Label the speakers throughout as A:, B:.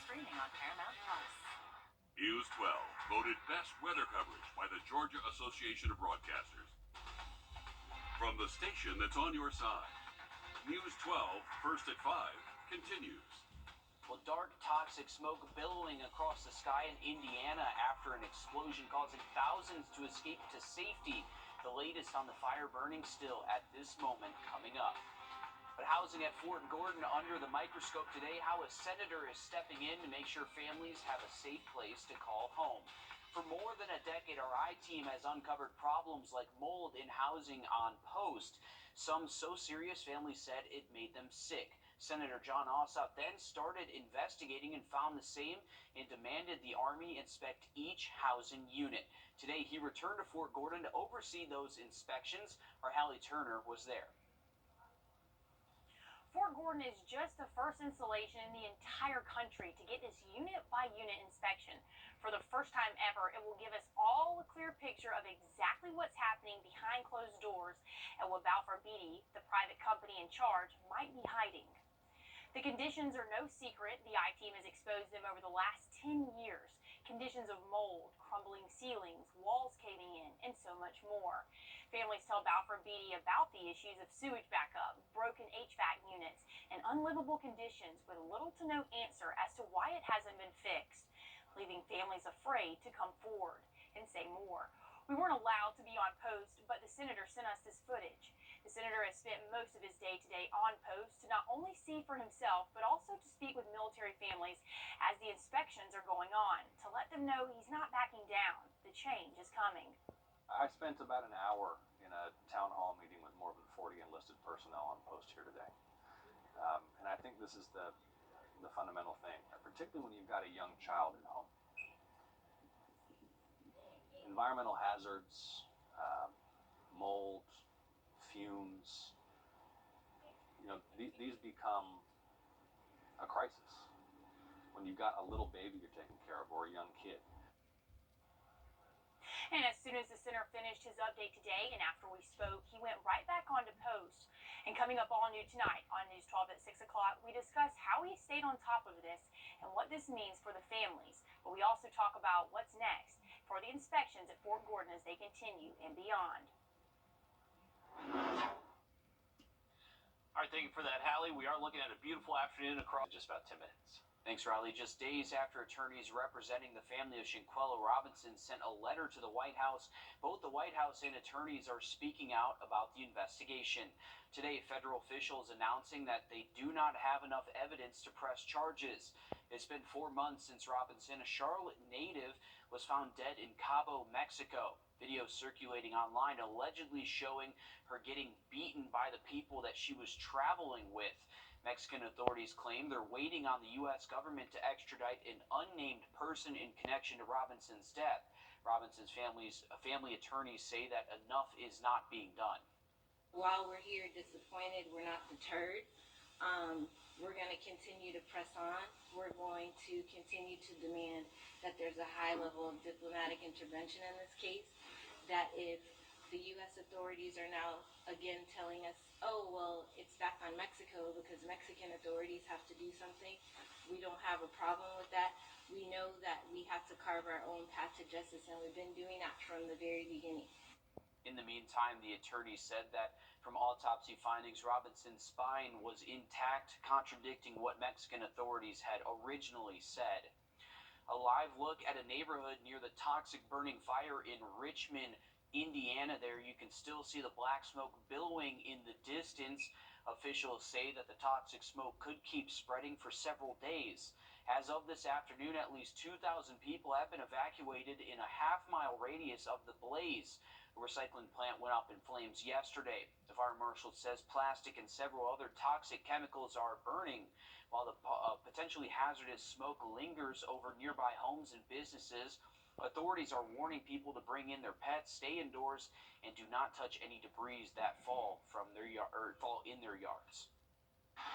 A: streaming on Paramount Plus.
B: News 12, voted best weather coverage by the Georgia Association of Broadcasters. From the station that's on your side, News 12, first at 5, continues.
C: Well, dark, toxic smoke billowing across the sky in Indiana after an explosion causing thousands to escape to safety. The latest on the fire burning still at this moment coming up. But housing at Fort Gordon under the microscope today, how a senator is stepping in to make sure families have a safe place to call home. For more than a decade, our I-team has uncovered problems like mold in housing on post. Some so serious families said it made them sick. Senator John Ossoff then started investigating and found the same and demanded the Army inspect each housing unit. Today, he returned to Fort Gordon to oversee those inspections. Our Hallie Turner was there.
D: Fort Gordon is just the first installation in the entire country to get this unit-by-unit inspection. For the first time ever, it will give us all a clear picture of exactly what's happening behind closed doors and what Wrdw, the private company in charge, might be hiding. The conditions are no secret. The I-team has exposed them over the last 10 years. Conditions of mold, crumbling ceilings, walls caving in, and so much more. Families tell Wrdw about the issues of sewage backup, broken HVAC units, and unlivable conditions with little to no answer as to why it hasn't been fixed, leaving families afraid to come forward and say more. We weren't allowed to be on post, but the senator sent us this footage. The senator has spent most of his day today on post to not only see for himself, but also to speak with military families as the inspections are going on, to let them know he's not backing down. The change is coming.
E: I spent about an hour in a town hall meeting with more than 40 enlisted personnel on post here today. And I think this is the fundamental thing, particularly when you've got a young child at home. Environmental hazards, mold, fumes, these become a crisis when you've got a little baby you're taking care of or a young kid.
D: And as soon as the center finished his update today, and after we spoke, he went right back onto post. And coming up all new tonight on News 12 at 6 o'clock, we discuss how he stayed on top of this and what this means for the families. But we also talk about what's next for the inspections at Fort Gordon as they continue and beyond.
C: All right, thank you for that, Hallie. We are looking at a beautiful afternoon across just about 10 minutes. Thanks, Riley. Just days after attorneys representing the family of Shinquella Robinson sent a letter to the White House, both the White House and attorneys are speaking out about the investigation. Today, federal officials announcing that they do not have enough evidence to press charges. It's been 4 months since Robinson, a Charlotte native, was found dead in Cabo, Mexico. Video circulating online allegedly showing her getting beaten by the people that she was traveling with. Mexican authorities claim they're waiting on the U.S. government to extradite an unnamed person in connection to Robinson's death. Robinson's family attorneys say that enough is not being done.
F: While we're here disappointed, we're not deterred. We're going to continue to press on. We're going to continue to demand that there's a high level of diplomatic intervention in this case, that if the U.S. authorities are now again telling us, oh, well, it's back on Mexico because Mexican authorities have to do something, we don't have a problem with that. We know that we have to carve our own path to justice, and we've been doing that from the very beginning.
C: In the meantime, the attorney said that from autopsy findings, Robinson's spine was intact, contradicting what Mexican authorities had originally said. A live look at a neighborhood near the toxic burning fire in Richmond, Indiana. There you can still see the black smoke billowing in the distance. Officials say that the toxic smoke could keep spreading for several days. As of this afternoon, at least 2,000 people have been evacuated in a half-mile radius of the blaze. The recycling plant went up in flames yesterday. The fire marshal says plastic and several other toxic chemicals are burning, while the potentially hazardous smoke lingers over nearby homes and businesses. Authorities are warning people to bring in their pets, stay indoors, and do not touch any debris that fall from their fall in their yards.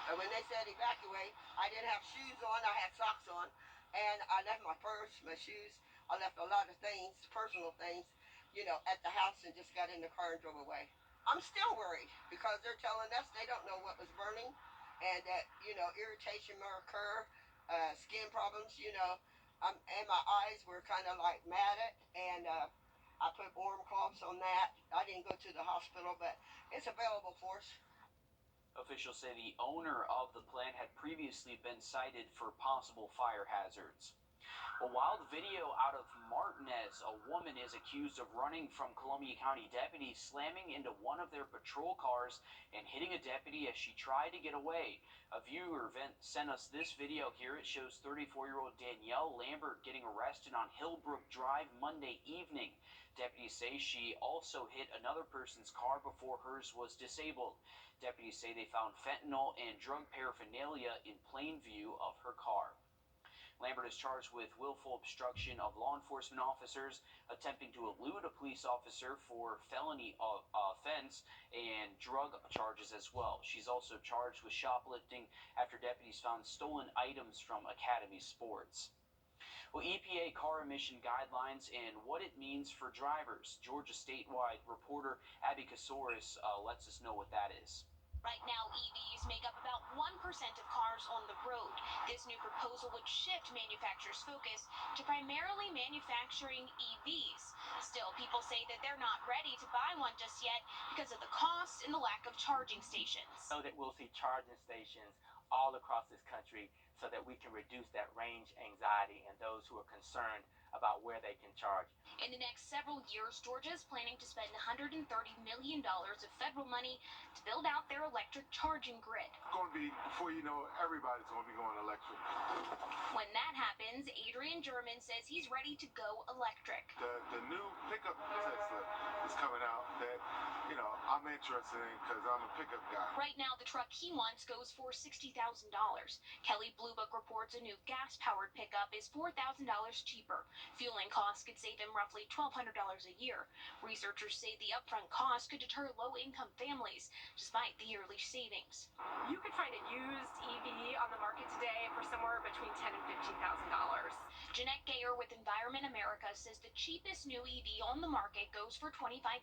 G: And when they said evacuate, I didn't have shoes on. I had socks on, and I left my purse, my shoes. I left a lot of things, personal things, at the house, and just got in the car and drove away. I'm still worried because they're telling us they don't know what was burning, and that irritation may occur. skin problems, and my eyes were kind of like matted, and I put warm cloths on that. I didn't go to the hospital, but it's available for us.
C: Officials say the owner of the plant had previously been cited for possible fire hazards. A wild video out of Martinez. A woman is accused of running from Columbia County deputies, slamming into one of their patrol cars and hitting a deputy as she tried to get away. A viewer sent us this video here. It shows 34-year-old Danielle Lambert getting arrested on Hillbrook Drive Monday evening. Deputies say she also hit another person's car before hers was disabled. Deputies say they found fentanyl and drug paraphernalia in plain view of her car. Lambert is charged with willful obstruction of law enforcement officers, attempting to elude a police officer for felony offense, and drug charges as well. She's also charged with shoplifting after deputies found stolen items from Academy Sports. Well, EPA car emission guidelines and what it means for drivers. Georgia statewide reporter Abby Kasoris lets us know what that is.
A: Right now, EVs make up about 1% of cars on the road. This new proposal would shift manufacturers' focus to primarily manufacturing EVs. Still, people say that they're not ready to buy one just yet because of the cost and the lack of charging stations.
H: So that we'll see charging stations all across this country so that we can reduce that range anxiety and those who are concerned about where they can charge.
A: In the next several years, Georgia is planning to spend $130 million of federal money to build out their electric charging grid.
I: It's going to be, before you know it, everybody's going to be going electric.
A: When that happens, Adrian German says he's ready to go electric.
I: The new pickup Tesla is coming out that, I'm interested in because I'm a pickup guy.
A: Right now, the truck he wants goes for $60,000. Kelly Blue Book reports a new gas-powered pickup is $4,000 cheaper. Fueling costs could save him roughly $1,200 a year. Researchers say the upfront cost could deter low-income families, despite the yearly savings.
J: You could find a used EV on the market today for somewhere between $10,000 and $15,000.
A: Jeanette Gayer with Environment America says the cheapest new EV on the market goes for $25,000,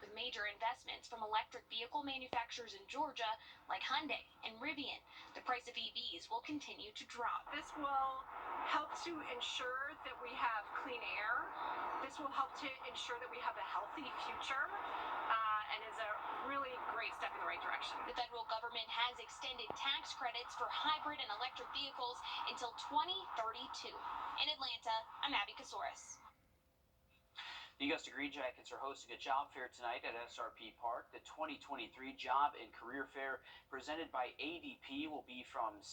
A: with major investments from electric vehicle manufacturers in Georgia like Hyundai and Rivian. The price of EVs will continue to drop.
J: This will help to ensure that we have clean air. This will help to ensure that we have a healthy future, and is a really great step in the right direction.
A: The federal government has extended tax credits for hybrid and electric vehicles until 2032. In Atlanta, I'm Abby Kasoris.
C: The Augusta Green Jackets are hosting a job fair tonight at SRP Park. The 2023 Job and Career Fair presented by ADP will be from 6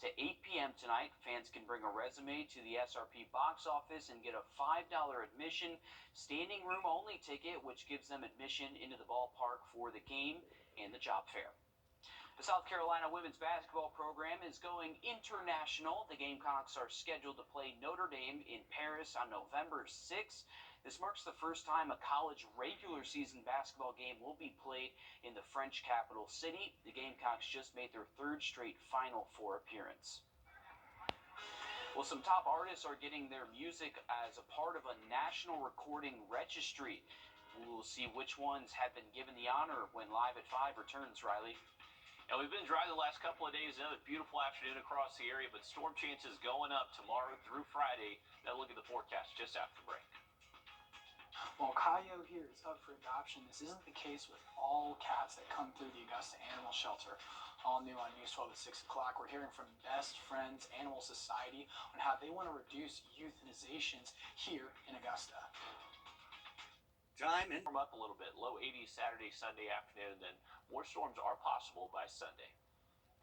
C: to 8 p.m. tonight. Fans can bring a resume to the SRP box office and get a $5 admission, standing room only ticket, which gives them admission into the ballpark for the game and the job fair. The South Carolina women's basketball program is going international. The Gamecocks are scheduled to play Notre Dame in Paris on November 6th. This marks the first time a college regular season basketball game will be played in the French capital city. The Gamecocks just made their third straight Final Four appearance. Well, some top artists are getting their music as a part of a national recording registry. We will see which ones have been given the honor when Live at 5 returns, Riley.
K: And we've been dry the last couple of days. Another beautiful afternoon across the area, but storm chances going up tomorrow through Friday. Now look at the forecast just after the break.
L: While Caillou here is up for adoption, this isn't the case with all cats that come through the Augusta Animal Shelter. All new on News 12 at 6 o'clock, we're hearing from Best Friends Animal Society on how they want to reduce euthanizations here in Augusta.
K: Time and warm up a little bit. Low 80s Saturday, Sunday afternoon, then more storms are possible by Sunday.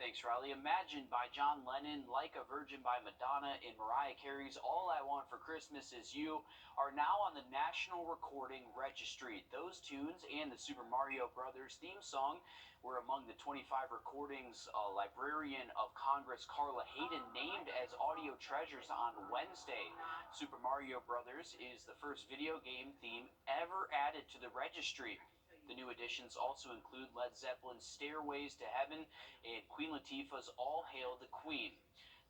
C: Thanks, Riley. Imagine by John Lennon, Like a Virgin by Madonna, and Mariah Carey's All I Want for Christmas Is You are now on the National Recording Registry. Those tunes and the Super Mario Brothers theme song were among the 25 recordings Librarian of Congress Carla Hayden named as audio treasures on Wednesday. Super Mario Brothers is the first video game theme ever added to the registry. The new additions also include Led Zeppelin's Stairways to Heaven and Queen Latifah's All Hail the Queen.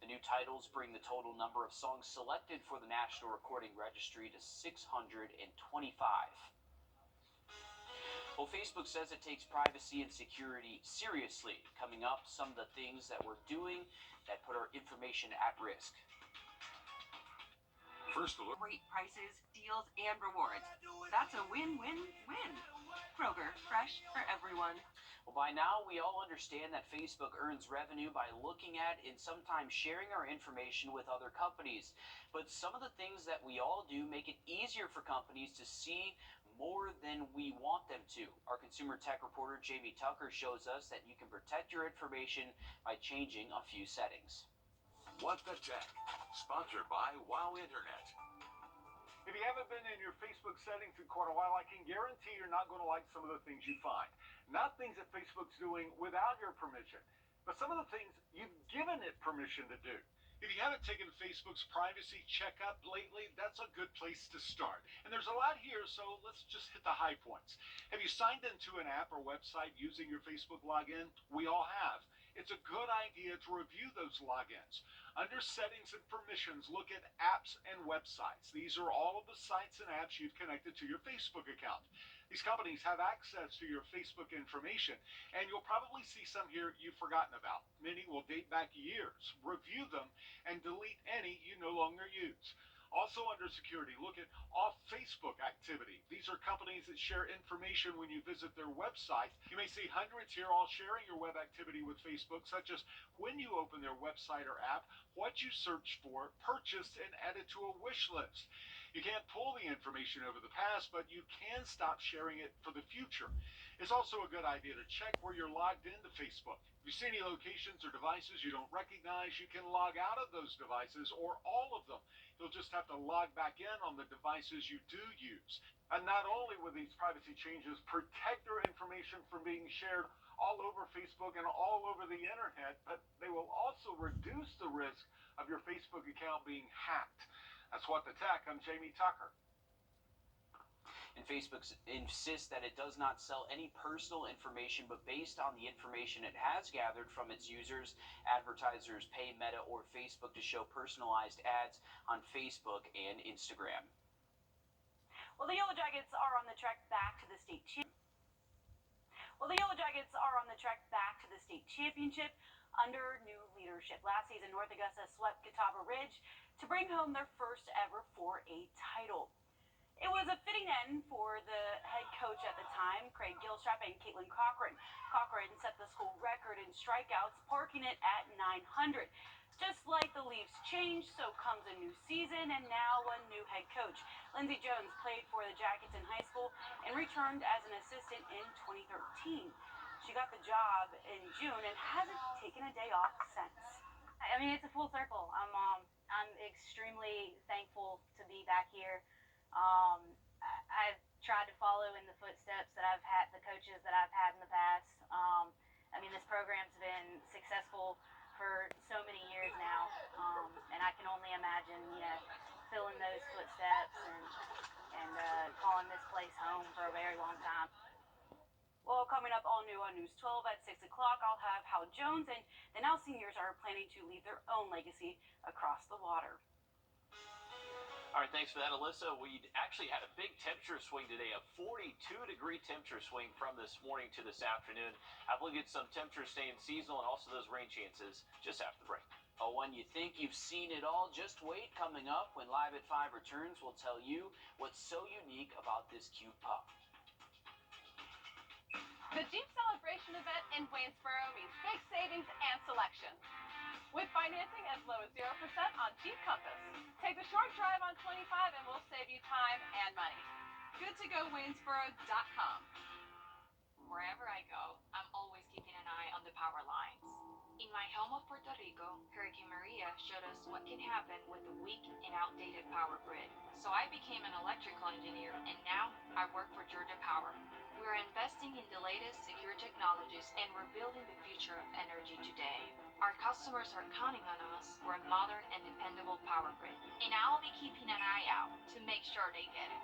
C: The new titles bring the total number of songs selected for the National Recording Registry to 625. Well, Facebook says it takes privacy and security seriously. Coming up, some of the things that we're doing that put our their information at risk.
B: First alert.
M: Great prices, deals, and rewards. That's a win-win-win. Kroger, fresh for everyone.
C: Well, by now, we all understand that Facebook earns revenue by looking at and sometimes sharing our information with other companies. But some of the things that we all do make it easier for companies to see more than we want them to. Our consumer tech reporter, Jamie Tucker, shows us that you can protect your information by changing a few settings.
B: What the Tech? Sponsored by Wow Internet.
N: If you haven't been in your Facebook settings in quite a while, I can guarantee you're not going to like some of the things you find. Not things that Facebook's doing without your permission, but some of the things you've given it permission to do. If you haven't taken Facebook's privacy checkup lately, that's a good place to start. And there's a lot here, so let's just hit the high points. Have you signed into an app or website using your Facebook login? We all have. It's a good idea to review those logins. Under Settings and Permissions, look at Apps and Websites. These are all of the sites and apps you've connected to your Facebook account. These companies have access to your Facebook information, and you'll probably see some here you've forgotten about. Many will date back years. Review them and delete any you no longer use. Also under security, look at off Facebook activity. These are companies that share information when you visit their website. You may see hundreds here all sharing your web activity with Facebook, such as when you open their website or app, what you searched for, purchased, and added to a wish list. You can't pull the information over the past, but you can stop sharing it for the future. It's also a good idea to check where you're logged into Facebook. If you see any locations or devices you don't recognize, you can log out of those devices or all of them. You'll just have to log back in on the devices you do use. And not only will these privacy changes protect your information from being shared all over Facebook and all over the internet, but they will also reduce the risk of your Facebook account being hacked. That's What the Tech. I'm Jamie Tucker.
C: And Facebook insists that it does not sell any personal information, but based on the information it has gathered from its users, advertisers pay Meta or Facebook to show personalized ads on Facebook and Instagram.
D: Well, the Yellow Jackets are on the trek back to the state championship under new leadership. Last season, North Augusta swept Catawba Ridge to bring home their first ever 4A title. It was a fitting end for the head coach at the time, Craig Gilstrap, and Caitlin Cochran. Cochran set the school record in strikeouts, parking it at 900. Just like the Leafs changed, so comes a new season and now a new head coach. Lindsey Jones played for the Jackets in high school and returned as an assistant in 2013. She got the job in June and hasn't taken a day off since. I mean, it's a full circle. I'm extremely thankful to be back here. I've tried to follow in the footsteps that I've had, the coaches that I've had in the past. I mean, this program's been successful for so many years now, and I can only imagine, filling those footsteps and calling this place home for a very long time. Well, coming up all new on News 12 at 6 o'clock, I'll have how Jones and the now seniors are planning to leave their own legacy across the water.
K: All right, thanks for that, Alyssa. We actually had a big temperature swing today, a 42-degree temperature swing from this morning to this afternoon. I've looked at some temperatures staying seasonal and also those rain chances just after the break.
C: Oh, when you think you've seen it all, just wait. Coming up, when Live at 5 returns, we'll tell you what's so unique about this cute pup.
J: The Jeep Celebration event in Waynesboro means big savings and selection. With financing as low as 0% on Jeep Compass. Take the short drive on 25 and we'll save you time and money. GoodToGoWaynesboro.com.
O: Wherever I go, I'm always keeping an eye on the power lines. In my home of Puerto Rico, Hurricane Maria showed us what can happen with a weak and outdated power grid. So I became an electrical engineer and now I work for Georgia Power. We're investing in the latest secure technologies and we're building the future of energy today. Our customers are counting on us for a modern and dependable power grid. And I'll be keeping an eye out to make sure they get it.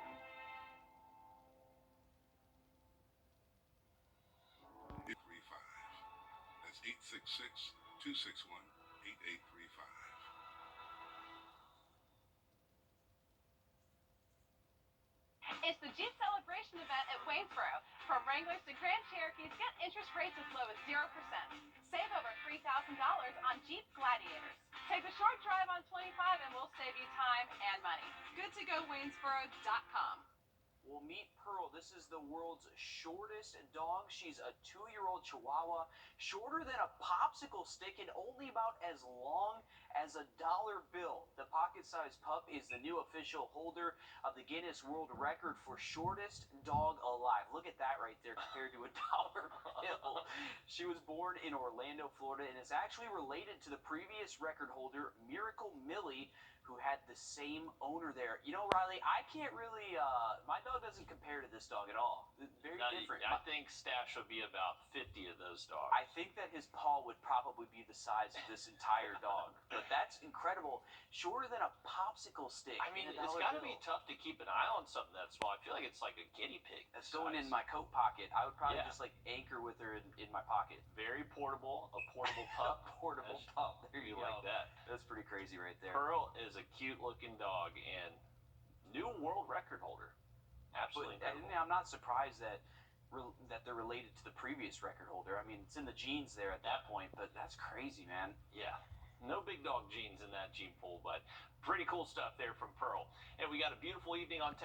I: That's 866-261-8835.
J: It's the Jeep Celebration event at Waynesboro. From Wranglers to Grand Cherokees, get interest rates as low as 0%. Save over $3,000 on Jeep Gladiators. short drive on 25 and we'll save you time and money. GoodToGoWaynesboro.com.
C: We'll meet Pearl. This is the world's shortest dog. She's a 2-year-old Chihuahua, shorter than a popsicle stick and only about as long as a dollar bill. The pocket-sized pup is the new official holder of the Guinness World Record for shortest dog alive. Look at that right there compared to a dollar bill. She was born in Orlando, Florida, and is actually related to the previous record holder, Miracle Millie, who had the same owner there. You know, Riley, I can't really, my dog doesn't compare to this dog at all. Very different.
K: I think Stash would be about 50 of those dogs.
C: I think that his paw would probably be the size of this entire dog. But that's incredible. Shorter than a popsicle stick.
K: I mean, it's got to be tough to keep an eye on something that small. I feel like it's like a guinea pig.
C: It's going in my coat pocket. I would probably just like anchor with her in my pocket.
K: Very portable, a portable pup.
C: Portable pup. There you go.
K: Like that.
C: That's pretty crazy right there.
K: Pearl is a cute looking dog and new world record holder. Absolutely.
C: I'm not surprised that they're related to the previous record holder. I mean, it's in the genes there at that point, but that's crazy, man.
K: Yeah. No big dog genes in that gene pool, but pretty cool stuff there from Pearl. And we got a beautiful evening on tap.